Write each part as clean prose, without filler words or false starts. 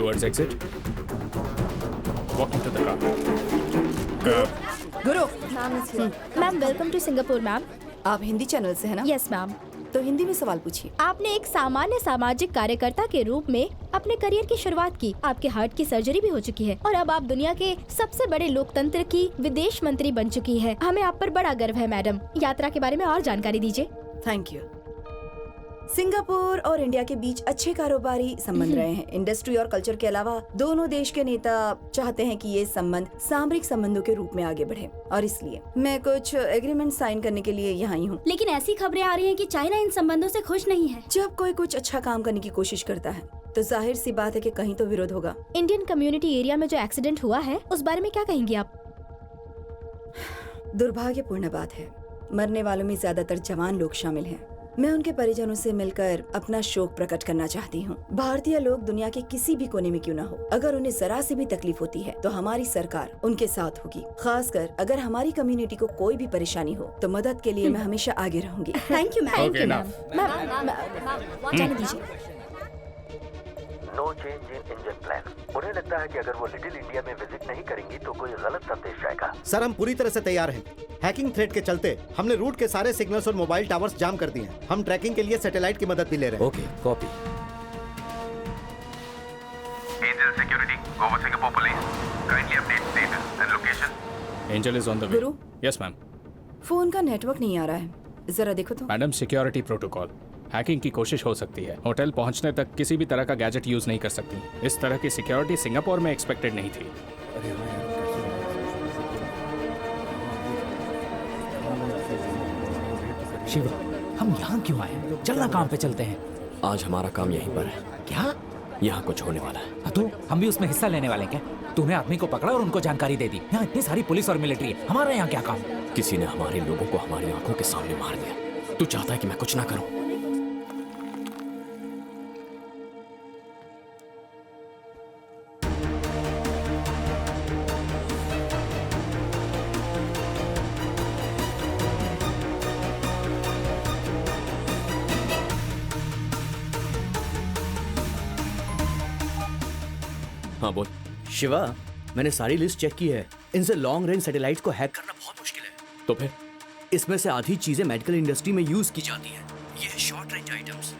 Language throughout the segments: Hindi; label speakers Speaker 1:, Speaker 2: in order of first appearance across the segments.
Speaker 1: towards exit. Walking to the car.
Speaker 2: Guru,
Speaker 3: ma'am welcome to Singapore ma'am.
Speaker 2: आप हिंदी चैनल से है ना?
Speaker 3: Yes ma'am.
Speaker 2: तो हिंदी में सवाल पूछिए।
Speaker 3: आपने एक सामान्य सामाजिक कार्यकर्ता के रूप में अपने करियर की शुरुआत की। आपके हार्ट की सर्जरी भी हो चुकी है और अब आप दुनिया के सबसे बड़े लोकतंत्र की विदेश मंत्री बन चुकी है। हमें आप पर बड़ा गर्व है मैडम। यात्रा के बारे में और जानकारी दीजिए।
Speaker 2: Thank you. सिंगापुर और इंडिया के बीच अच्छे कारोबारी संबंध रहे हैं। इंडस्ट्री और कल्चर के अलावा दोनों देश के नेता चाहते हैं कि ये संबंध सामरिक संबंधों के रूप में आगे बढ़े और इसलिए मैं कुछ एग्रीमेंट साइन करने के लिए यहाँ ही हूँ।
Speaker 3: लेकिन ऐसी खबरें आ रही हैं कि चाइना इन संबंधों से खुश नहीं है।
Speaker 2: जब कोई कुछ अच्छा काम करने की कोशिश करता है तो जाहिर सी बात है कि कहीं तो विरोध होगा।
Speaker 3: इंडियन कम्युनिटी एरिया में जो एक्सीडेंट हुआ है उस बारे में क्या कहेंगी आप?
Speaker 2: दुर्भाग्यपूर्ण बात है, मरने वालों में ज्यादातर जवान लोग शामिल हैं। मैं उनके परिजनों से मिलकर अपना शोक प्रकट करना चाहती हूँ। भारतीय लोग दुनिया के किसी भी कोने में क्यों न हो, अगर उन्हें जरा सी भी तकलीफ होती है तो हमारी सरकार उनके साथ होगी। खासकर अगर हमारी कम्युनिटी को कोई भी परेशानी हो तो मदद के लिए मैं हमेशा आगे रहूंगी।
Speaker 3: Thank you ma'am.
Speaker 1: Okay, enough.
Speaker 3: जाने दीजिए।
Speaker 4: No change in engine plan. उन्हें लगता है कि अगर वो लिटिल इंडिया में विजिट नहीं करेंगी तो कोई गलत संदेश जाएगा।
Speaker 5: सर, हम पूरी तरह से तैयार हैं। हैकिंग थ्रेट के चलते हमने रूट के सारे सिग्नल्स और मोबाइल टावर्स जाम कर दिए हैं। हम ट्रैकिंग के लिए सैटेलाइट की मदद भी ले रहे हैं।
Speaker 6: Okay, copy.
Speaker 7: Angel Security, Goa Singapore Police. Kindly update status and location.
Speaker 1: Angel is on the way.
Speaker 2: Guru?
Speaker 1: Yes ma'am.
Speaker 2: Phone का नेटवर्क नहीं आ रहा है, जरा देखो तो।
Speaker 1: Madam, security protocol. हैकिंग की कोशिश हो सकती है। होटल पहुंचने तक किसी भी तरह का गैजेट यूज नहीं कर सकती। इस तरह की सिक्योरिटी सिंगापुर में एक्सपेक्टेड नहीं थी।
Speaker 6: शिवा, हम यहाँ क्यों आए? चलना काम पे चलते हैं।
Speaker 8: आज हमारा काम यहीं पर है।
Speaker 6: क्या?
Speaker 8: यहाँ कुछ होने वाला है।
Speaker 6: तो हम भी उसमें हिस्सा लेने वाले हैं क्या? तूने आदमी को पकड़ा और उनको जानकारी दे दी। यहाँ इतनी सारी पुलिस और मिलिट्री है, हमारा यहाँ क्या काम?
Speaker 8: किसी ने हमारे लोगों को हमारी आंखों के सामने मार दिया। तू चाहता है कि मैं कुछ ना करूं? हाँ बोल।
Speaker 9: शिवा, मैंने सारी लिस्ट चेक की है। इनसे लॉन्ग रेंज सैटेलाइट्स को हैक करना बहुत मुश्किल है।
Speaker 8: तो फिर
Speaker 9: इसमें से आधी चीजें मेडिकल इंडस्ट्री में यूज की जाती हैं। ये शॉर्ट रेंज आइटम्स।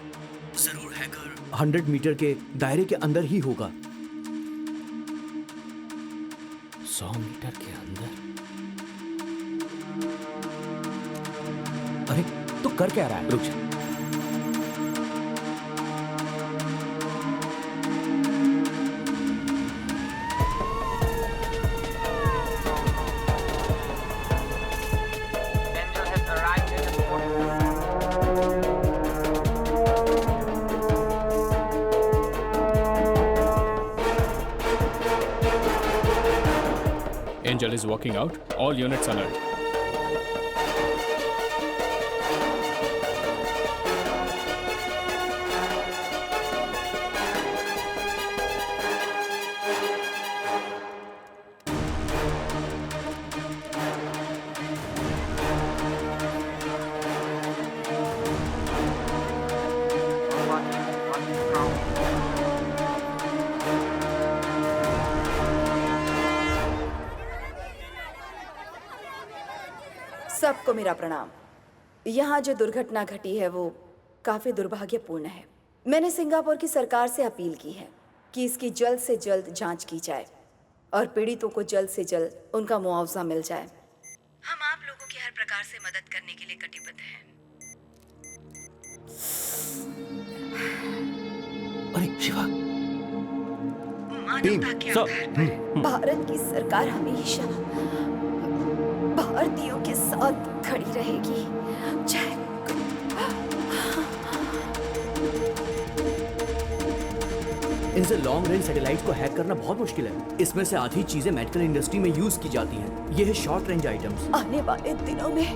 Speaker 9: जरूर हैकर 100 मीटर के दायरे के अंदर ही होगा।
Speaker 8: 100 मीटर के अंदर?
Speaker 6: अरे तू कर क्या रहा है?
Speaker 8: रुक जा।
Speaker 1: Angel is walking out. All units alert.
Speaker 2: सबको मेरा प्रणाम। यहाँ जो दुर्घटना घटी है वो काफी दुर्भाग्यपूर्ण है। मैंने सिंगापुर की सरकार से अपील की है कि इसकी जल्द से जल्द जांच की जाए और पीड़ितों को जल्द से जल्द उनका मुआवजा मिल जाए। हम आप लोगों की हर प्रकार से मदद करने के लिए कटिबद्ध हैं।
Speaker 6: अरे शिवा,
Speaker 2: मानवता के आधार पर भारत की सरकार हमेशा भारतीयों के साथ खड़ी रहेगी। जय।
Speaker 9: इनसे लॉन्ग रेंज सैटेलाइट्स को हैक करना बहुत मुश्किल है। इसमें से आधी चीजें मेडिकल इंडस्ट्री में यूज की जाती हैं। ये है शॉर्ट रेंज आइटम्स।
Speaker 2: आने वाले दिनों में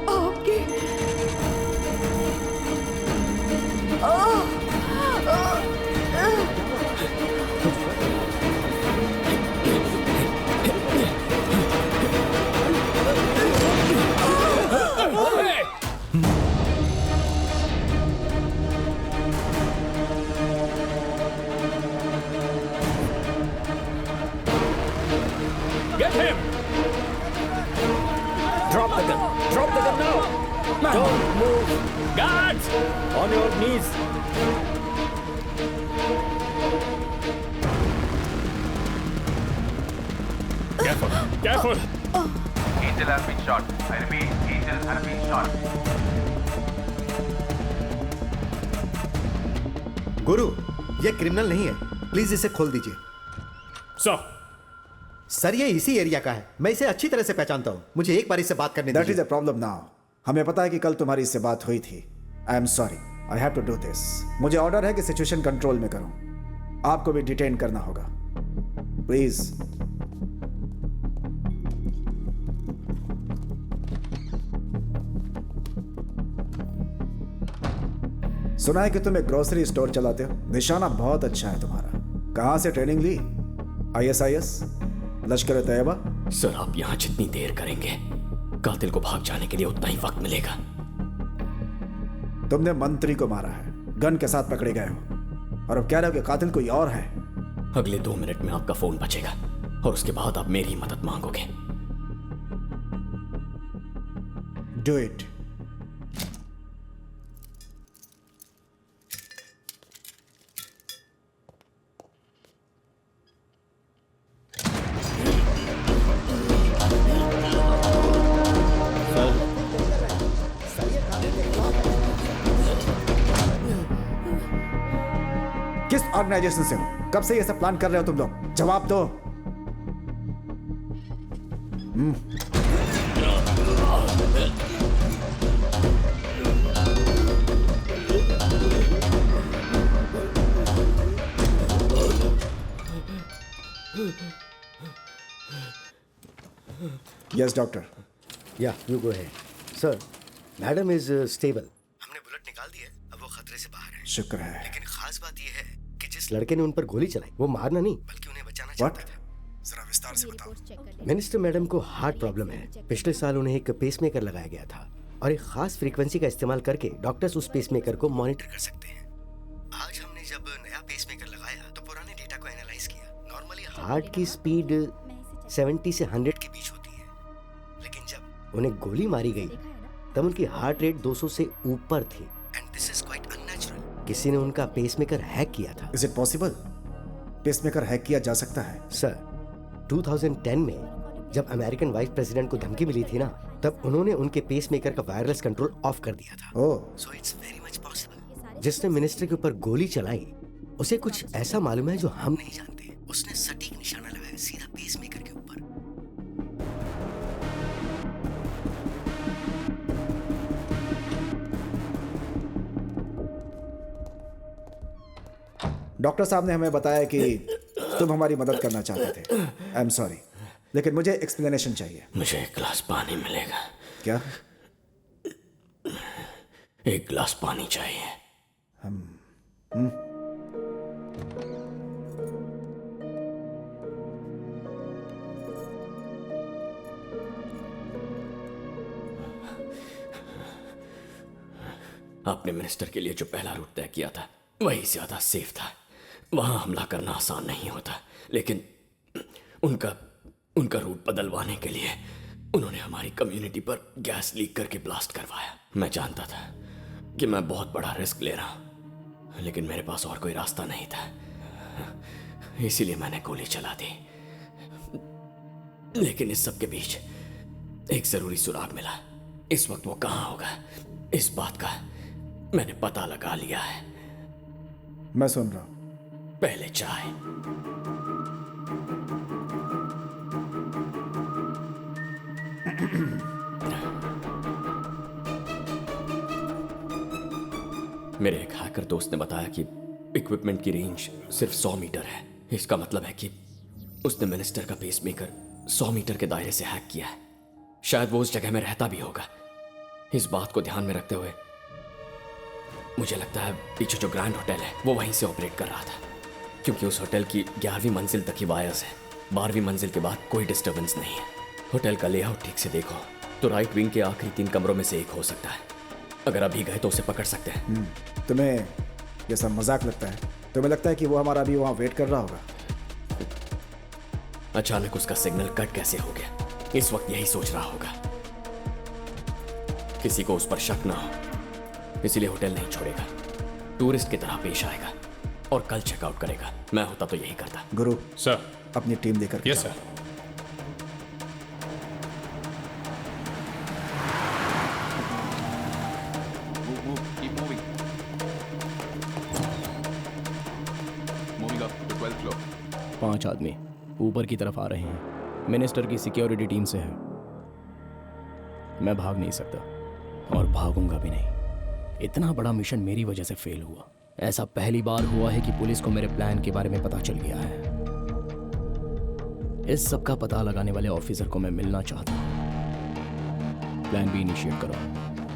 Speaker 2: आपके
Speaker 1: Get him!
Speaker 9: Drop the gun. Drop the gun now. Don't move.
Speaker 1: Guards!
Speaker 9: On your knees.
Speaker 1: Careful! Careful!
Speaker 7: Angel has been shot. I repeat, Angel has been shot.
Speaker 5: गुरु, ये क्रिमिनल नहीं है, प्लीज इसे खोल दीजिए।
Speaker 1: Sir!
Speaker 5: सर ये इसी एरिया का है, मैं इसे अच्छी तरह से पहचानता हूँ, मुझे एक बार इससे बात करने
Speaker 10: दैट इज
Speaker 5: दीजिए।
Speaker 10: A problem now. हमें पता है कि कल तुम्हारी इससे बात हुई थी। I am sorry, I have to do this. मुझे ऑर्डर है कि सिचुएशन कंट्रोल में करूं। आपको भी डिटेन करना होगा, प्लीज। सुना है कि तुम एक ग्रोसरी स्टोर चलाते हो। निशाना बहुत अच्छा है तुम्हारा। कहां से ट्रेनिंग ली? ISIS, लश्कर तैयबा?
Speaker 8: सर आप यहाँ जितनी देर करेंगे कातिल को भाग जाने के लिए उतना ही वक्त मिलेगा।
Speaker 10: तुमने मंत्री को मारा है, गन के साथ पकड़े गए हो, और अब कह रहे हो कि कातिल कोई और है।
Speaker 8: अगले 2 मिनट में आपका फोन बजेगा और उसके बाद आप मेरी मदद मांगोगे।
Speaker 10: Do it. किस ऑर्गेनाइजेशन से हो? कब से ये सब प्लान कर रहे हो तुम लोग? जवाब दो। Yes doctor.
Speaker 11: या यू गो है सर। Madam is stable. हमने बुलेट निकाल दी है, अब वो खतरे से बाहर है।
Speaker 10: शुक्र है।
Speaker 11: लेकिन खास बात यह है कि जिस लड़के ने उन पर गोली चलाई वो मारना नहीं बल्कि उन्हें बचाना चाहता था।
Speaker 10: जरा विस्तार से बताओ।
Speaker 11: मिनिस्टर मैडम को हार्ट प्रॉब्लम है। पिछले साल उन्हें एक पेसमेकर लगाया गया था और एक खास फ्रीक्वेंसी का इस्तेमाल करके डॉक्टर्स उस पेसमेकर को मॉनिटर कर सकते हैं। आज हमने जब नया पेसमेकर लगाया तो पुराने डेटा को एनालाइज किया। नॉर्मली हार्ट की स्पीड 70 से 100 के बीच होती है, लेकिन जब उन्हें गोली मारी गई तब उनकी हार्ट रेट 200 से ऊपर थी। And this is quite unnatural. किसी ने उनका पेसमेकर हैक किया था।
Speaker 10: Is it possible? Pacemaker hack किया जा सकता है?
Speaker 11: सर 2010 में जब अमेरिकन वाइस प्रेसिडेंट को धमकी मिली थी ना, तब उन्होंने उनके पेसमेकर का वायरलेस कंट्रोल ऑफ कर दिया था।
Speaker 10: Oh,
Speaker 11: so it's very much possible. जिसने मिनिस्टर के ऊपर गोली चलाई उसे कुछ ऐसा मालूम है जो हम नहीं जानते। उसने सटीक निशाना लगाया सीधा पेसमेकर के ऊपर।
Speaker 10: डॉक्टर साहब ने हमें बताया कि तुम हमारी मदद करना चाहते थे। आई एम सॉरी, लेकिन मुझे एक्सप्लेनेशन चाहिए।
Speaker 8: मुझे एक गिलास पानी मिलेगा
Speaker 10: क्या?
Speaker 8: एक गिलास पानी चाहिए। आपने मिनिस्टर के लिए जो पहला रूट तय किया था वही ज्यादा सेफ था। वहां हमला करना आसान नहीं होता, लेकिन उनका रूट बदलवाने के लिए उन्होंने हमारी कम्युनिटी पर गैस लीक करके ब्लास्ट करवाया। मैं जानता था कि मैं बहुत बड़ा रिस्क ले रहा हूं, लेकिन मेरे पास और कोई रास्ता नहीं था, इसीलिए मैंने गोली चला दी। लेकिन इस सब के बीच एक जरूरी सुराग मिला। इस वक्त वो कहां होगा इस बात का मैंने पता लगा लिया है।
Speaker 10: मैं सुन रहा हूं।
Speaker 8: पहले चाय। मेरे एक हैकर दोस्त ने बताया कि इक्विपमेंट की रेंज सिर्फ 100 मीटर है। इसका मतलब है कि उसने मिनिस्टर का पेसमेकर 100 मीटर के दायरे से हैक किया है। शायद वो उस जगह में रहता भी होगा। इस बात को ध्यान में रखते हुए मुझे लगता है पीछे जो ग्रैंड होटल है वो वहीं से ऑपरेट कर रहा था, क्योंकि उस होटल की 11वीं मंजिल तक ही वायर्स है। 12वीं मंजिल के बाद कोई डिस्टर्बेंस नहीं है। होटल का लेआउट ठीक से देखो तो राइट विंग के आखिरी 3 कमरों में से एक हो सकता है। अगर अभी गए तो उसे पकड़ सकते हैं।
Speaker 10: तुम्हें ये सब मजाक लगता है? तुम्हें लगता है कि वो हमारा अभी वहां वेट कर रहा होगा?
Speaker 8: अचानक उसका सिग्नल कट कैसे हो गया? इस वक्त यही सोच रहा होगा। किसी को उस पर शक ना हो, इसीलिए होटल नहीं छोड़ेगा, टूरिस्ट की तरह पेश आएगा और कल चेकआउट करेगा। मैं होता तो यही करता।
Speaker 10: गुरु
Speaker 1: सर,
Speaker 10: अपनी टीम देकर
Speaker 1: yes sir.
Speaker 7: Keep moving. Moving up to 12th floor.
Speaker 9: 5 आदमी ऊपर की तरफ आ रहे हैं। मिनिस्टर की सिक्योरिटी टीम से है। मैं भाग नहीं सकता और भागूंगा भी नहीं। इतना बड़ा मिशन मेरी वजह से फेल हुआ। ऐसा पहली बार हुआ है कि पुलिस को मेरे प्लान के बारे में पता चल गया है। इस सब का पता लगाने वाले ऑफिसर को मैं मिलना चाहता हूँ। प्लान बी इनिशिएट करो।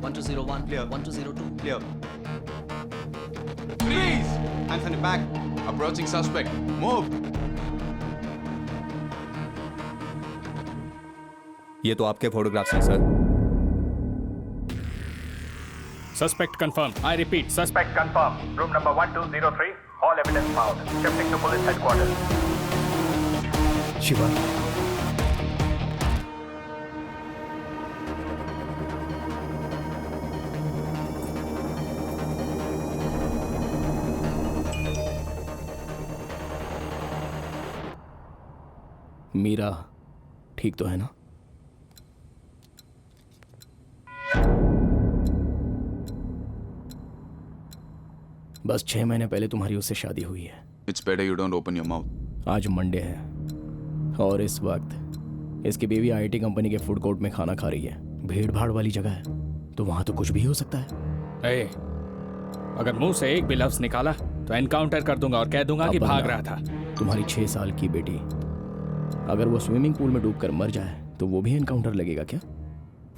Speaker 12: 1201 clear. 1202
Speaker 7: Clear. Freeze! Hands on your back. Approaching suspect. Move.
Speaker 13: ये तो आपके फोटोग्राफ्स हैं sir.
Speaker 1: Suspect confirm. I repeat,
Speaker 4: Suspect confirmed. Room number 1203. All evidence found. Shifting to police headquarters.
Speaker 9: Shiva, Meera ठीक तो है ना? बस 6 महीने पहले तुम्हारी उससे शादी हुई है।
Speaker 7: It's better you don't open your mouth.
Speaker 9: आज मंडे है और इस वक्त इसकी बीवी आईटी कंपनी के फूड कोर्ट में खाना खा रही है। भीड़ भाड़ वाली जगह है तो वहां तो कुछ भी हो सकता है।
Speaker 1: ए, अगर मुंह से एक भी लफ्ज निकाला तो एनकाउंटर कर दूंगा और कह दूंगा कि भाग रहा था।
Speaker 9: तुम्हारी 6 साल की बेटी अगर वो स्विमिंग पूल में डूबकर मर जाए तो वो भी एनकाउंटर लगेगा क्या?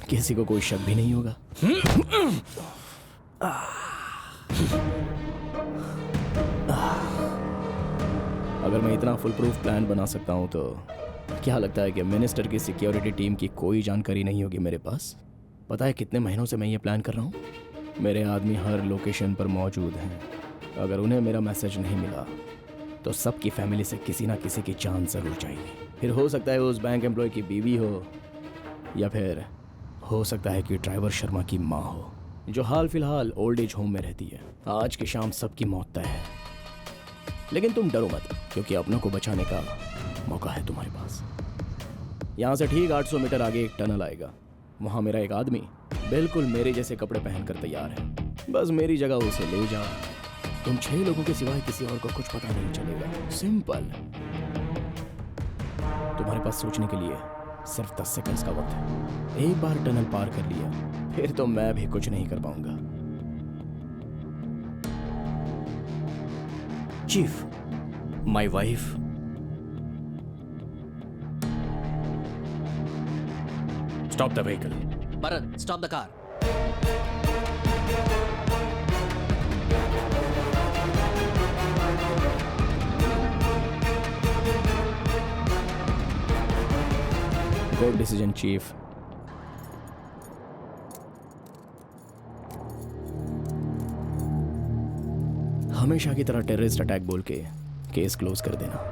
Speaker 9: किसी को कोई शक भी नहीं होगा। अगर मैं इतना फुल प्रूफ प्लान बना सकता हूं तो क्या लगता है कि मिनिस्टर की सिक्योरिटी टीम की कोई जानकारी नहीं होगी मेरे पास? पता है कितने महीनों से मैं ये प्लान कर रहा हूं? मेरे आदमी हर लोकेशन पर मौजूद हैं। अगर उन्हें मेरा मैसेज नहीं मिला तो सबकी फैमिली से किसी ना किसी की जान जरूर जाएगी। फिर हो सकता है वो उस बैंक एम्प्लॉय की बीवी हो या फिर हो सकता है कि ड्राइवर शर्मा की माँ हो जो हाल फिलहाल ओल्ड एज होम में रहती है। आज की शाम सबकी मौत तय है, लेकिन तुम डरो मत क्योंकि अपनों को बचाने का मौका है तुम्हारे पास। यहाँ से ठीक 800 मीटर आगे एक टनल आएगा। वहाँ मेरा एक आदमी बिल्कुल मेरे जैसे कपड़े पहनकर तैयार है। बस मेरी जगह उसे ले जाओ। तुम 6 लोगों के सिवाय किसी और को कुछ पता नहीं चलेगा। सिंपल। तुम्हारे पास सोचने के लिए सिर्फ 10 सेकंड्स का वक्त है। एक बार टनल पार कर लिया फिर तो मैं भी कुछ नहीं कर पाऊंगा। Chief, my wife
Speaker 1: stop the vehicle.
Speaker 12: Bharat, stop the car.
Speaker 9: Good decision chief. हमेशा की तरह टेररिस्ट अटैक बोल के केस क्लोज कर देना।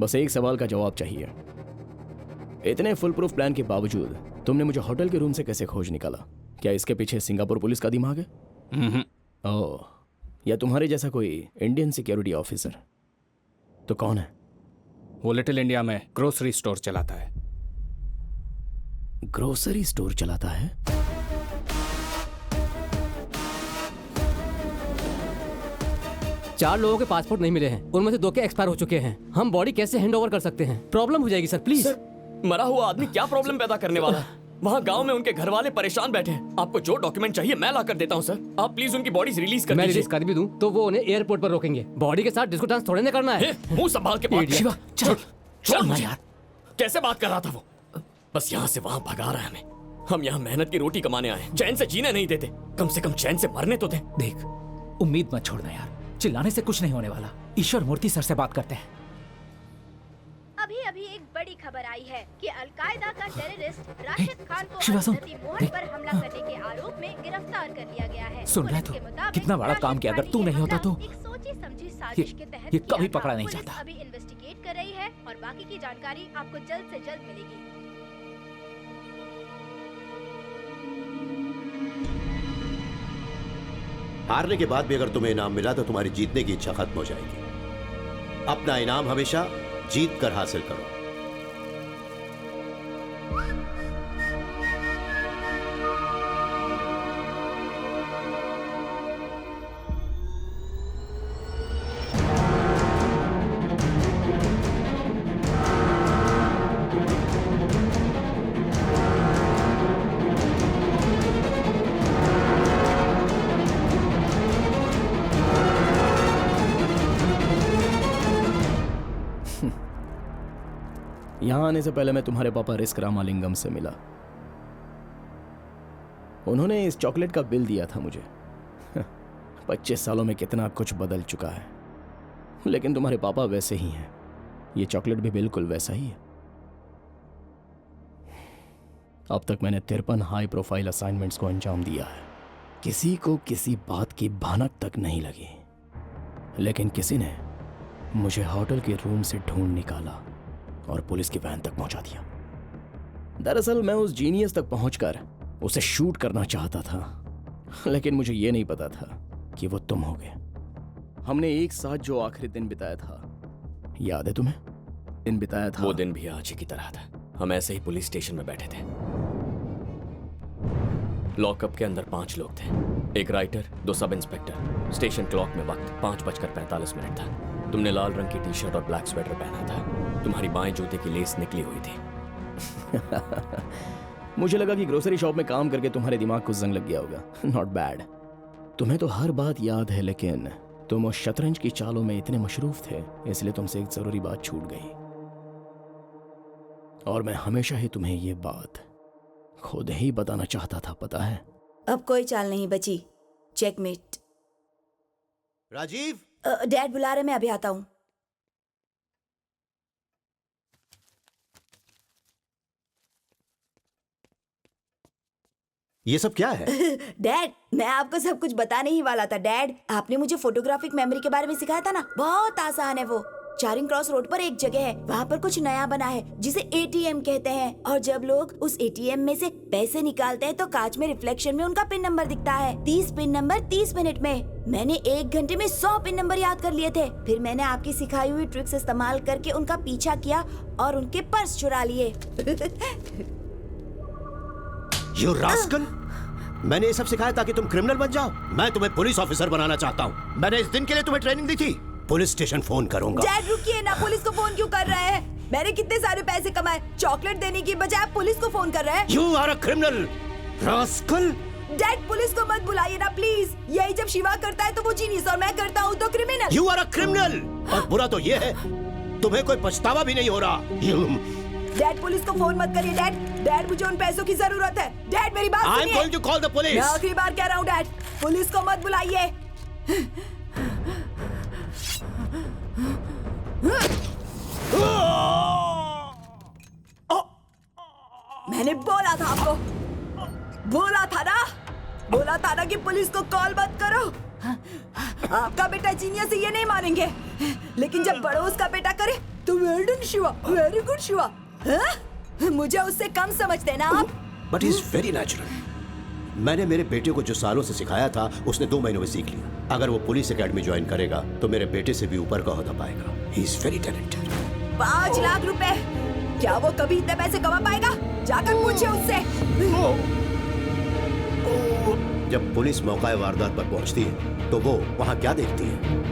Speaker 9: बस एक सवाल का जवाब चाहिए। इतने फुल प्रूफ प्लान के बावजूद तुमने मुझे होटल के रूम से कैसे खोज निकाला? क्या इसके पीछे सिंगापुर पुलिस का दिमाग है? ओह, या तुम्हारे जैसा कोई इंडियन सिक्योरिटी ऑफिसर? तो कौन है?
Speaker 1: वो लिटिल इंडिया में ग्रोसरी स्टोर चलाता है।
Speaker 9: ग्रोसरी स्टोर चलाता है?
Speaker 14: चार लोगों के पासपोर्ट नहीं मिले हैं, उनमें से 2 के एक्सपायर हो चुके हैं। हम बॉडी कैसे हैंड ओवर कर सकते हैं? प्रॉब्लम हो जाएगी सर, प्लीज।
Speaker 8: मरा हुआ आदमी क्या प्रॉब्लम पैदा करने वाला है? वहाँ गांव में उनके घर वाले परेशान बैठे हैं। आपको जो डॉक्यूमेंट चाहिए मैं ला कर देता हूँ सर। आप प्लीज उनकी बॉडीज रिलीज कर
Speaker 14: मैं
Speaker 8: दीजिए।
Speaker 14: रिलीज कर भी दूं तो वो उन्हें एयरपोर्ट पर रोकेंगे। बॉडी के साथ डिस्को डांस थोड़े ना करना है।
Speaker 8: मुंह संभाल के बात कर।
Speaker 14: शिवा,
Speaker 8: छोड़ मुझे यार। कैसे बात कर रहा था वो? बस यहाँ से वहाँ भगा रहा है हमें। हम यहाँ मेहनत की रोटी कमाने आए, चैन से जीने नहीं देते। कम से कम चैन से मरने तो दे।
Speaker 6: देख, उम्मीद मत छोड़ना यार, चिल्लाने से कुछ नहीं होने वाला। ईश्वर मूर्ति सर से बात करते हैं।
Speaker 3: अभी अभी एक बड़ी खबर आई है कि अलकायदा का टेररिस्ट राशिद खान को
Speaker 6: शिवा, सुन,
Speaker 3: अरुंधति मोहन पर हमला करने के आरोप में गिरफ्तार कर लिया गया है।
Speaker 6: सुन रहा है
Speaker 3: पुलिस के
Speaker 6: तू?
Speaker 3: मुताबिक
Speaker 6: कितना बड़ा काम किया, अगर तू नहीं होता तो
Speaker 3: एक सोची समझी साजिश के तहत
Speaker 6: ये
Speaker 3: किया
Speaker 6: कभी
Speaker 3: था।
Speaker 6: पकड़ा नहीं
Speaker 3: पुलिस
Speaker 6: जाता।
Speaker 3: अभी इन्वेस्टिगेट कर रही है और बाकी की जानकारी आपको जल्द से जल्द मिलेगी।
Speaker 15: हारने के बाद भी अगर तुम्हें इनाम मिला तो तुम्हारी जीतने की इच्छा खत्म हो जाएगी। अपना इनाम हमेशा जीत कर हासिल करो।
Speaker 9: यहां आने से पहले मैं तुम्हारे पापा रिस्क रामालिंगम से मिला। उन्होंने इस चॉकलेट का बिल दिया था मुझे। 25 सालों में कितना कुछ बदल चुका है, लेकिन तुम्हारे पापा वैसे ही हैं। ये चॉकलेट भी बिल्कुल वैसा ही है। अब तक मैंने 53 हाई प्रोफाइल असाइनमेंट्स को अंजाम दिया है। किसी को किसी बात की भनक तक नहीं लगी, लेकिन किसी ने मुझे होटल के रूम से ढूंढ निकाला और पुलिस की वैन तक पहुंचा दिया। दरअसल मैं उस जीनियस तक पहुंचकर उसे शूट करना चाहता था, लेकिन मुझे यह नहीं पता था कि वो तुम होगे। हमने एक साथ जो आखिरी दिन बिताया था, याद है तुम्हें? दिन बिताया था।
Speaker 8: वो दिन भी आज ही की तरह था। हम ऐसे ही पुलिस स्टेशन में बैठे थे। लॉकअप के अंदर 5 लोग थे, एक writer, 2 sub inspector. Station clock में वक्त 5:45 था। तुमने लाल रंग की टी-शर्ट और ब्लैक स्वेटर पहना था। तुम्हारी बाएं जूते की लेस निकली हुई थी।
Speaker 9: मुझे लगा कि ग्रोसरी शॉप में काम करके तुम्हारे दिमाग को जंग लग गया होगा। Not bad. तुम्हें तो हर बात याद है, लेकिन तुम उस शतरंज की चालों में इतने मशरूफ थे, इसलिए तुमसे एक जरूरी बात छूट गई। और मैं हमेशा ही तुम्हें ये बात खुद ही बताना चाहता था, पता है?
Speaker 2: अब कोई चाल नहीं बची। चेकमेट।
Speaker 15: राजीव,
Speaker 2: डैड बुला रहे, मैं अभी आता हूँ।
Speaker 15: ये सब क्या है?
Speaker 2: डैड, मैं आपको सब कुछ बताने ही वाला था। डैड, आपने मुझे फोटोग्राफिक मेमोरी के बारे में सिखाया था ना, बहुत आसान है वो। चारिंग क्रॉस रोड पर एक जगह है, वहाँ पर कुछ नया बना है जिसे एटीएम कहते हैं। और जब लोग उस एटीएम में से पैसे निकालते हैं तो कांच में रिफ्लेक्शन में उनका पिन नंबर दिखता है। 30 पिन नंबर 30 मिनट में। मैंने 1 घंटे में 100 पिन नंबर याद कर लिए थे। फिर मैंने आपकी सिखाई हुई ट्रिक्स इस्तेमाल करके उनका पीछा किया और उनके पर्स चुरा लिए।
Speaker 15: You rascal! मैंने ये सब सिखाया ताकि तुम क्रिमिनल बन जाओ। मैं तुम्हें पुलिस ऑफिसर बनाना चाहता हूँ। मैंने इस दिन के लिए तुम्हें ट्रेनिंग दी थी। पुलिस स्टेशन फोन करूंगा।
Speaker 2: डैड रुकिए ना, पुलिस को फोन क्यों कर रहे हैं? मैंने कितने सारे पैसे कमाए, चॉकलेट देने की बजाय आप पुलिस को फोन कर रहे हैं।
Speaker 15: You are a criminal, rascal!
Speaker 2: Dad, police को मत बुलाइए ना प्लीज। यही जब शिवा करता है तो वो जीनियस और मैं करता हूँ तो criminal.
Speaker 15: You are a criminal! और बुरा तो ये है, तुम्हें कोई पछतावा भी नहीं हो रहा।
Speaker 2: डैड, पुलिस को फोन मत करिए डैड। डैड, मुझे उन पैसों की जरूरत है। डैड, मेरी बात सुनिए।
Speaker 15: I'm going to call the police.
Speaker 2: मैं आखिरी बार कह रहा हूँ डैड, पुलिस को मत बुलाइए। मैंने बोला था आपको, बोला था ना कि पुलिस को कॉल मत करो। आपका बेटा जीनियस है, ये नहीं मानेंगे, लेकिन जब पड़ोस का बेटा करे तो well done Shiva, very good Shiva. मुझे उससे कम समझते ना आप।
Speaker 15: But he's very natural. मैंने मेरे बेटे को जो सालों से सिखाया था उसने 2 महीनों में सीख लिया। अगर वो पुलिस एकेडमी ज्वाइन करेगा तो मेरे बेटे से भी ऊपर का ओहदा पाएगा। He is very talented.
Speaker 2: 5 lakh रुपए, क्या वो कभी इतने पैसे कमा पाएगा? जाकर पूछिए उससे।
Speaker 15: जब पुलिस मौका वारदात पर पहुंचती है तो वो वहां क्या देखती है?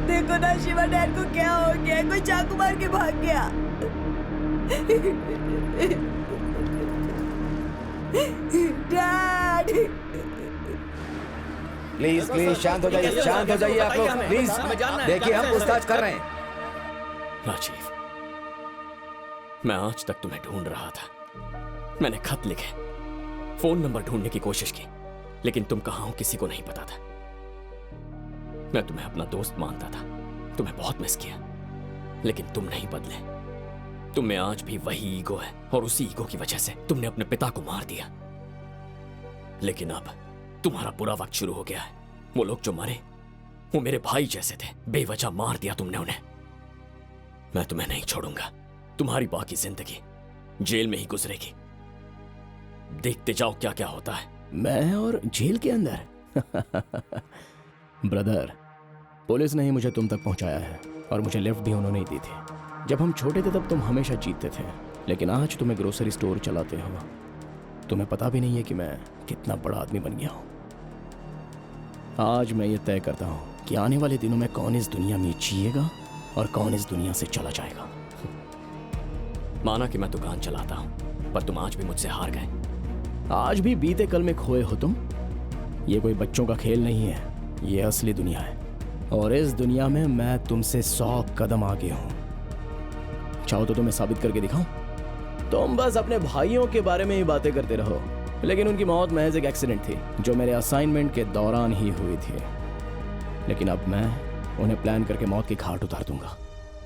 Speaker 2: देखो ना शिवा, डैड को क्या हो गया, कोई चाकू मार के भाग गया। डैड
Speaker 6: प्लीज प्लीज शांत हो जाइए, शांत हो जाइए आप लोग प्लीज। देखिए हम पूछताछ कर रहे हैं।
Speaker 8: राजीव, मैं आज तक तुम्हें ढूंढ रहा था। मैंने खत लिखे, फोन नंबर ढूंढने की कोशिश की, लेकिन तुम कहाँ हो किसी को नहीं पता था। मैं तुम्हें अपना दोस्त मानता था, तुम्हें बहुत मिस किया, लेकिन तुम नहीं बदले। तुम में आज भी वही ईगो है और उसी ईगो की वजह से तुमने अपने पिता को मार दिया। लेकिन अब तुम्हारा बुरा वक्त शुरू हो गया है। वो लोग जो मरे वो मेरे भाई जैसे थे, बेवजह मार दिया तुमने उन्हें। मैं तुम्हें नहीं छोड़ूंगा। तुम्हारी बाकी जिंदगी जेल में ही गुजरेगी। देखते जाओ क्या क्या होता है।
Speaker 9: मैं और जेल के अंदर? ब्रदर, पुलिस ने ही मुझे तुम तक पहुंचाया है और मुझे लिफ्ट भी उन्होंने ही दी थी। जब हम छोटे थे तब तुम हमेशा जीतते थे, लेकिन आज तुम्हें ग्रोसरी स्टोर चलाते हो। तुम्हें पता भी नहीं है कि मैं कितना बड़ा आदमी बन गया हूं। आज मैं ये तय करता हूं कि आने वाले दिनों में कौन इस दुनिया में जिएगा और कौन इस दुनिया से चला जाएगा।
Speaker 8: माना कि मैं दुकान चलाता हूं, पर तुम आज भी मुझसे हार गए।
Speaker 9: आज भी बीते कल में खोए हो तुम। ये कोई बच्चों का खेल नहीं है, ये असली दुनिया है और इस दुनिया में मैं तुमसे 100 कदम आगे हूं। चाहो तो तुम्हें साबित करके दिखाऊं? तुम बस अपने भाइयों के बारे में ही बातें करते रहो, लेकिन उनकी मौत महज एक एक्सीडेंट थी जो मेरे असाइनमेंट के दौरान ही हुई थी। लेकिन अब मैं उन्हें प्लान करके मौत की घाट उतार दूंगा।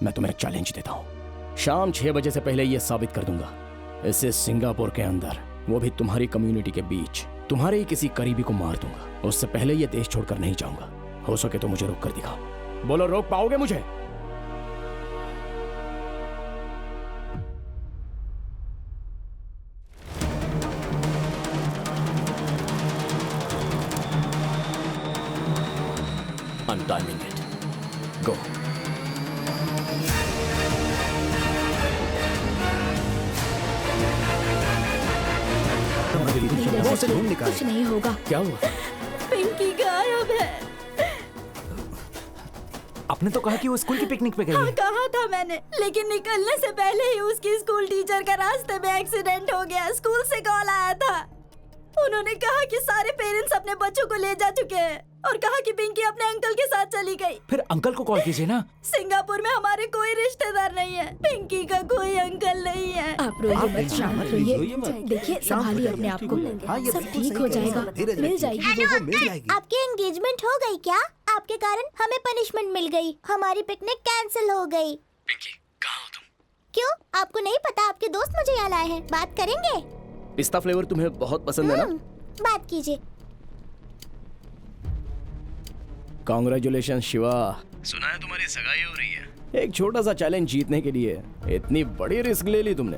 Speaker 9: मैं तुम्हें चैलेंज देता हूं, शाम 6 बजे से पहले यह साबित कर दूंगा, इसे सिंगापुर के अंदर, वो भी तुम्हारी कम्युनिटी के बीच, तुम्हारे ही किसी करीबी को मार दूंगा। उससे पहले यह देश छोड़कर नहीं जाऊंगा। हो सके तो मुझे रोक कर दिखाओ। बोलो, रोक पाओगे मुझे?
Speaker 8: I'm timing it. Go.
Speaker 3: कुछ नहीं होगा।
Speaker 8: क्या हुआ?
Speaker 2: पिंकी गायब है।
Speaker 6: आपने तो कहा कि वो स्कूल की पिकनिक पे गई
Speaker 2: हाँ,
Speaker 6: है।
Speaker 2: कहा था मैंने, लेकिन निकलने से पहले ही उसकी स्कूल टीचर का रास्ते में एक्सीडेंट हो गया। स्कूल से कॉल आया था, उन्होंने कहा कि सारे पेरेंट्स अपने बच्चों को ले जा चुके हैं और कहा कि पिंकी अपने अंकल के साथ चली गई।
Speaker 6: फिर अंकल को कॉल कीजिए ना।
Speaker 2: सिंगापुर में हमारे कोई रिश्तेदार नहीं है, पिंकी का कोई अंकल नहीं है।
Speaker 3: आप रोइए मत, शांत रहिए। देखिए, संभालिए अपने आप को, सब ठीक हो जाएगा, मिल जाएगी।
Speaker 16: आपकी एंगेजमेंट हो गई क्या? आपके कारण हमें पनिशमेंट मिल गई, हमारी पिकनिक कैंसिल हो गई।
Speaker 8: पिंकी, कहाँ हो तुम?
Speaker 16: क्यों, आपको नहीं पता? आपके दोस्त मुझे यहाँ लाए हैं, बात करेंगे?
Speaker 9: पिस्ता फ्लेवर तुम्हें बहुत पसंद है ना?
Speaker 16: बात कीजिए।
Speaker 9: कांग्रेचुलेशन शिवा, सुना है तुम्हारी सगाई हो रही है। एक छोटा सा चैलेंज जीतने के लिए इतनी बड़ी रिस्क ले ली तुमने।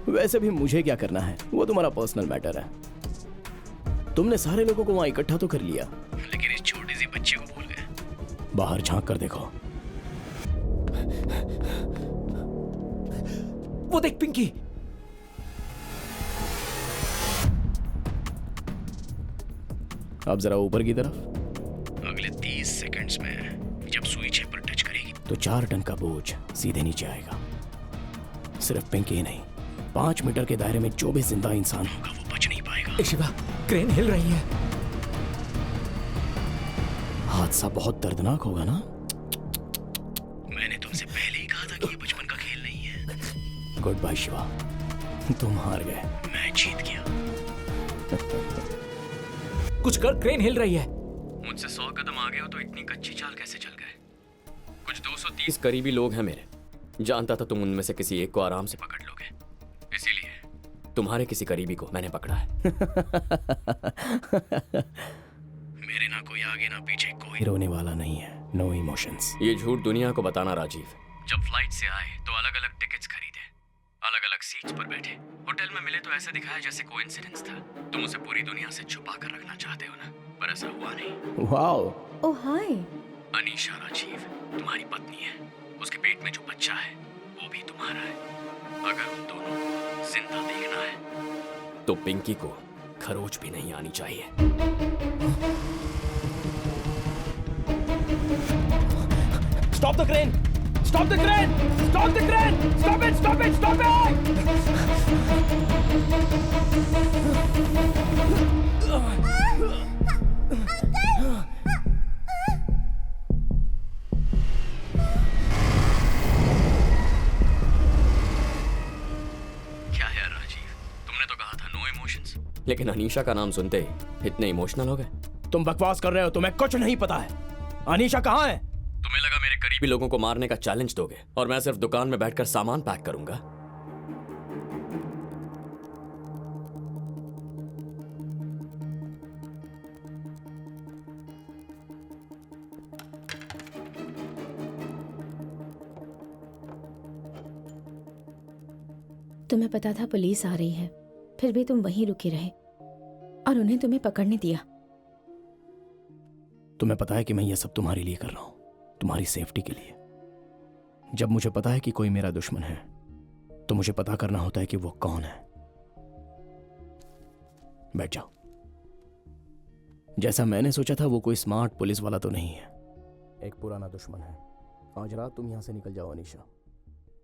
Speaker 9: वैसे भी मुझे क्या करना है, वो तुम्हारा पर्सनल मैटर है। तुमने सारे लोगों को वहां इकट्ठा तो कर लिया, लेकिन इस छोटी सी बच्ची को भूल गए। बाहर झांक कर देखो।
Speaker 6: वो देख पिंकी।
Speaker 9: अब जरा ऊपर की तरफ। अगले 30 सेकंड्स में जब सुई 6 पर टच करेगी तो 4 टन का बोझ सीधे नीचे आएगा। सिर्फ पिंकी ही नहीं, 5 मीटर के दायरे में जो भी जिंदा इंसान होगा वो बच नहीं पाएगा।
Speaker 6: शिवा, क्रेन हिल रही है।
Speaker 9: हादसा बहुत दर्दनाक होगा ना? मैंने तुमसे पहले ही कहा था कि ये बचपन का खेल नहीं है। गुड बाय शिवा, तुम हार गए, मैं जीत गया।
Speaker 6: कुछ कर, क्रेन हिल रही है।
Speaker 8: मुझसे 100 कदम आगे हो तो इतनी कच्ची चाल कैसे चल गए? कुछ 230 करीबी लोग हैं मेरे। जानता था तुम उनमें से किसी एक को आराम से पकड़ लोगे, इसीलिए तुम्हारे किसी करीबी को मैंने पकड़ा है।
Speaker 9: मेरे ना कोई आगे ना पीछे, कोई रोने वाला नहीं है। No emotions.
Speaker 8: ये झूठ दुनिया को बताना राजीव।
Speaker 9: जब फ्लाइट से आए तो अलग अलग टिकट्स खरीदे, अलग अलग सीट्स पर बैठे, होटल में मिले तो ऐसे दिखाया जैसे कोइंसिडेंस था। तुम उसे पूरी दुनिया से छुपा कर रखना चाहते हो ना, पर ऐसा हुआ नहीं। वाओ।
Speaker 2: ओह हाय।
Speaker 9: अनीशा राजीव तुम्हारी पत्नी है, उसके पेट में जो बच्चा है वो भी तुम्हारा है। अगर उन दोनों जिंदा देखना है तो पिंकी को खरोच भी नहीं आनी चाहिए। Stop the crane! Stop the crane! Stop the crane! Stop it! Stop it! Stop it!
Speaker 8: क्या है राजीव, तुमने तो कहा था नो इमोशंस, लेकिन अनीशा का नाम सुनते ही इतने इमोशनल हो गए।
Speaker 9: तुम बकवास कर रहे हो, तुम्हें कुछ नहीं पता है। अनीशा कहाँ है?
Speaker 8: तुम्हें लगा मेरे करीबी लोगों को मारने का चैलेंज दोगे और मैं सिर्फ दुकान में बैठकर सामान पैक करूंगा?
Speaker 17: तुम्हें पता था पुलिस आ रही है, फिर भी तुम वहीं रुके रहे और उन्हें तुम्हें पकड़ने दिया।
Speaker 9: तुम्हें पता है कि मैं ये सब तुम्हारे लिए कर रहा हूं, तुम्हारी सेफ्टी के लिए। जब मुझे पता है कि कोई मेरा दुश्मन है तो मुझे पता करना होता है कि वो कौन है। बैठ जाओ। जैसा मैंने सोचा था वो कोई स्मार्ट पुलिस वाला तो नहीं है, एक पुराना दुश्मन है। आज रात तुम यहां से निकल जाओ अनीशा।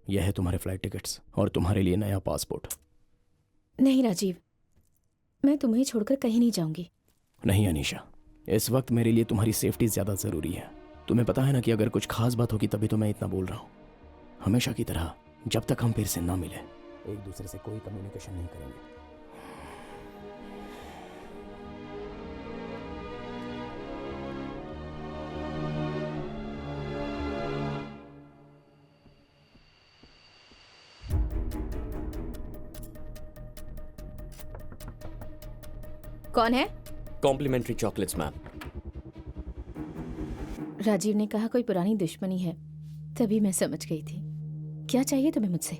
Speaker 9: यह है तुम्हारे फ्लाइट टिकट्स और तुम्हारे लिए नया पासपोर्ट।
Speaker 17: नहीं राजीव, मैं तुम्हें छोड़कर कहीं नहीं जाऊंगी।
Speaker 9: नहीं अनीशा, इस वक्त मेरे लिए तुम्हारी सेफ्टी ज्यादा जरूरी है। तुम्हें पता है ना कि अगर कुछ खास बात होगी तभी तो मैं इतना बोल रहा हूं। हमेशा की तरह जब तक हम फिर से ना मिले एक दूसरे से कोई कम्युनिकेशन नहीं करेंगे।
Speaker 17: कौन है?
Speaker 8: Complementary chocolates ma'am.
Speaker 17: राजीव ने कहा कोई पुरानी दुश्मनी है, तभी मैं समझ गई थी। क्या चाहिए तुम्हें मुझसे?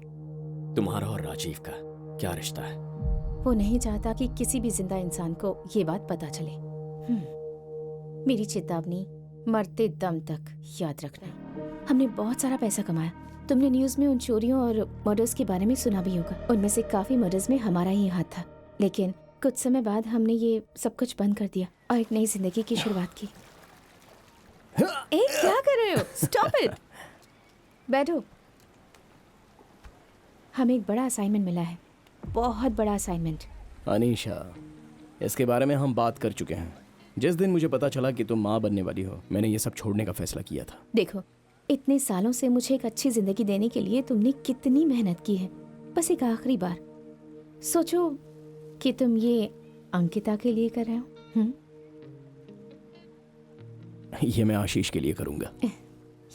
Speaker 8: तुम्हारा और राजीव का क्या रिश्ता है?
Speaker 17: वो नहीं चाहता कि किसी भी जिंदा इंसान को ये बात पता चले। मेरी चेतावनी मरते दम तक याद रखना। हमने बहुत सारा पैसा कमाया। तुमने न्यूज़ में उन चोरियों और मर्डर्स के बारे में सुना भी होगा। उनमें से काफी मर्डर्स में हमारा ही हाथ था, लेकिन कुछ समय बाद हमने ये सब कुछ बंद कर दिया और एक नई जिंदगी की शुरुआत की। क्या कर रहे हो? Stop it. बैठो। हमें एक बड़ा असाइनमेंट मिला है, बहुत बड़ा असाइनमेंट।
Speaker 9: अनीशा, इसके बारे में हम बात कर चुके हैं। जिस दिन मुझे पता चला कि तुम माँ बनने वाली हो, मैंने ये सब छोड़ने का फैसला किया था।
Speaker 17: देखो, इतने सालों से मुझे एक अच्छी जिंदगी देने के लिए तुमने कितनी मेहनत की है। बस एक आखिरी बार सोचो कि तुम ये अंकिता के लिए कर रहे हो।
Speaker 9: ये मैं आशीष के लिए करूंगा।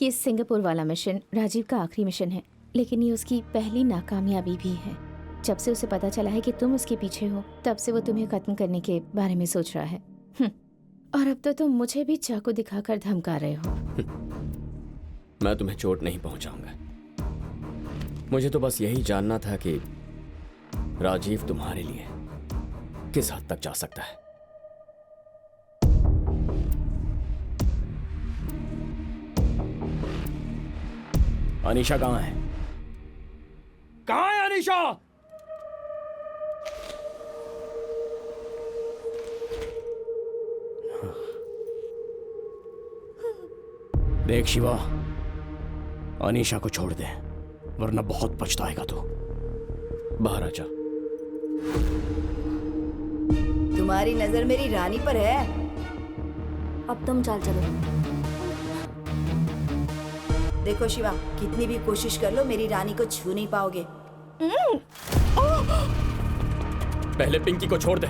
Speaker 17: ये सिंगापुर वाला मिशन राजीव का आखिरी मिशन है, लेकिन ये उसकी पहली नाकामयाबी भी है। जब से उसे पता चला है कि तुम उसके पीछे हो, तब से वो तुम्हें खत्म करने के बारे में सोच रहा है। और अब तो तुम मुझे भी चाकू दिखाकर धमका रहे हो।
Speaker 8: मैं तुम्हें चोट नहीं पहुंचाऊंगा। मुझे तो बस यही जानना था कि राजीव तुम्हारे लिए किस हद तक जा सकता है।
Speaker 9: अनीशा कहाँ है? कहाँ है अनीशा? देख शिवा, अनीशा को छोड़ दे, वरना बहुत पछताएगा तू।
Speaker 8: बाहर आ जा।
Speaker 2: तुम्हारी नजर मेरी रानी पर है।
Speaker 16: अब तुम चलो।
Speaker 2: देखो शिवा, कितनी भी कोशिश कर लो मेरी रानी को छू नहीं पाओगे।
Speaker 8: पहले पिंकी को छोड़ दे।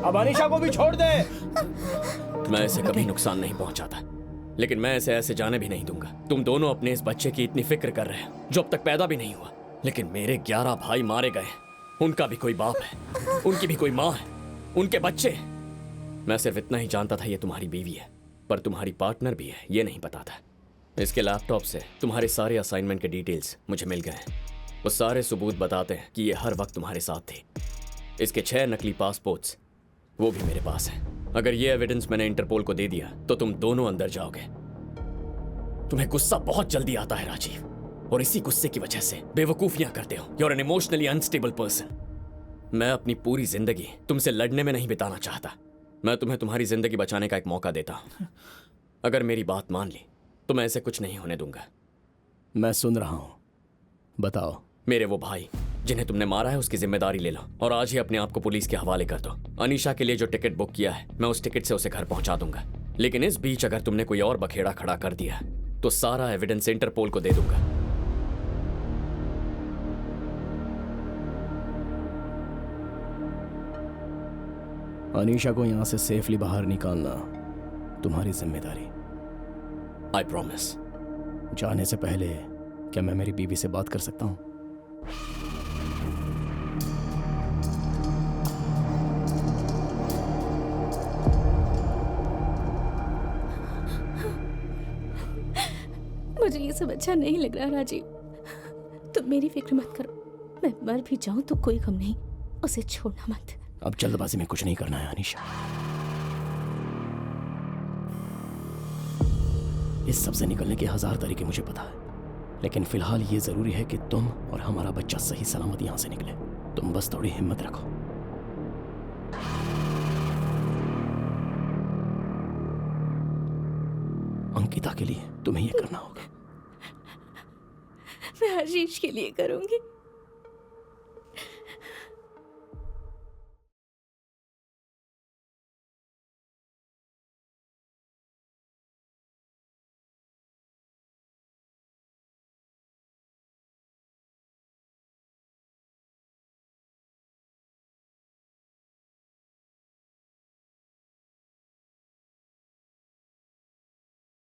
Speaker 9: अब अनीशा को भी छोड़ दे।
Speaker 8: मैं इसे कभी नुकसान नहीं पहुंचाता, लेकिन मैं इसे ऐसे जाने भी नहीं दूंगा। तुम दोनों अपने इस बच्चे की इतनी फिक्र कर रहे हो जो अब तक पैदा भी नहीं हुआ, लेकिन मेरे 11 भाई मारे गए। उनका भी कोई बाप है, उनकी भी कोई माँ है, उनके बच्चे। मैं सिर्फ इतना ही जानता था ये तुम्हारी बीवी है, पर तुम्हारी पार्टनर भी है ये नहीं पता था। इसके लैपटॉप से तुम्हारे सारे असाइनमेंट के डिटेल्स मुझे मिल गए हैं। वो सारे सबूत बताते हैं कि ये हर वक्त तुम्हारे साथ थी। इसके 6 नकली पासपोर्ट्स वो भी मेरे पास है। अगर ये एविडेंस मैंने इंटरपोल को दे दिया तो तुम दोनों अंदर जाओगे। तुम्हें गुस्सा बहुत जल्दी आता है राजीव, और इसी गुस्से की वजह से बेवकूफियां करते हो। You are an emotionally unstable person. मैं अपनी पूरी जिंदगी तुमसे लड़ने में नहीं बिताना चाहता। मैं तुम्हें तुम्हारी जिंदगी बचाने का एक मौका देता हूं। अगर मेरी बात मान ली तो मैं ऐसे कुछ नहीं होने दूंगा।
Speaker 9: मैं सुन रहा हूं, बताओ।
Speaker 8: मेरे वो भाई जिन्हें तुमने मारा है उसकी जिम्मेदारी ले लो और आज ही अपने आप को पुलिस के हवाले कर दो। अनीशा के लिए जो टिकट बुक किया है मैं उस टिकट से उसे घर पहुंचा दूंगा, लेकिन इस बीच अगर तुमने कोई और बखेड़ा खड़ा कर दिया तो सारा एविडेंस इंटरपोल को दे दूंगा।
Speaker 9: अनीशा को यहां से सेफली बाहर निकालना तुम्हारी जिम्मेदारी।
Speaker 8: I promise.
Speaker 9: जाने से पहले क्या मैं मेरी बीवी से बात कर सकता हूं?
Speaker 17: मुझे ये सब अच्छा नहीं लग रहा राजीव। तुम मेरी फिक्र मत करो। मैं मर भी जाऊं तो कोई गम नहीं। उसे छोड़ना मत।
Speaker 9: अब जल्दबाजी में कुछ नहीं करना है अनीशा। इस सब से निकलने के 1000 तरीके मुझे पता है, लेकिन फिलहाल ये जरूरी है कि तुम और हमारा बच्चा सही सलामत यहां से निकले। तुम बस थोड़ी हिम्मत रखो। अंकिता के लिए तुम्हें यह करना होगा।
Speaker 17: मैं आशीष के लिए करूंगी।